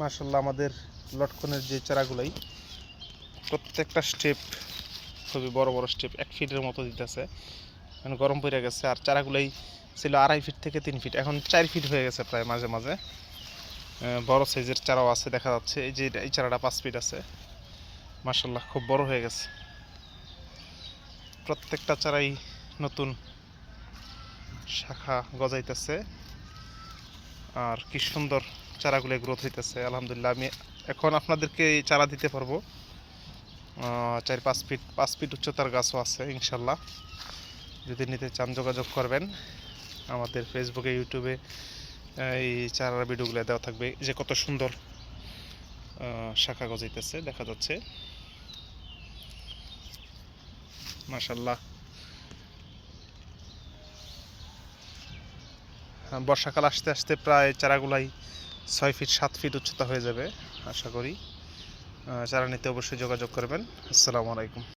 মাশাআল্লাহ আমাদের লটকনের যে চারাগুলাই প্রত্যেকটা স্টেপ খুবই বড় বড় স্টেপ 1 ফিটের মতো দিতেছে। এখন গরম পড়ে গেছে আর চারাগুলাই ছিল 2.5 ফিট থেকে 3 ফিট, এখন 4 ফিট হয়ে গেছে প্রায়। মাঝে মাঝে বড় সাইজের চারাও আছে দেখা যাচ্ছে। এই যে এই চারাটা 5 ফিট আছে। মাশাআল্লাহ খুব বড় হয়ে গেছে। প্রত্যেকটা চারাই নতুন শাখা গজাইতেছে আর কি সুন্দর চারাগুলো গ্রোথ হইতেছে। আলহামদুলিল্লাহ আমি এখন আপনাদেরকে এই চারা দিতে পারবো। 4-5 ফিট 5 ফিট উচ্চতার গাছও আছে ইনশাল্লাহ। যদি নিতে চান যোগাযোগ করবেন। আমাদের ফেসবুকে ইউটিউবে এই চারার ভিডিওগুলো দেওয়া থাকবে। যে কত সুন্দর শাখা গজাইতেছে দেখা যাচ্ছে। মাশাআল্লাহ বর্ষাকাল আসতে আসতে প্রায় চারাগুলাই 6 ফিট 7 ফিট উচ্চতা হয়ে যাবে আশা করি। চারা নিতে অবশ্যই যোগাযোগ করবেন। আসসালামু আলাইকুম।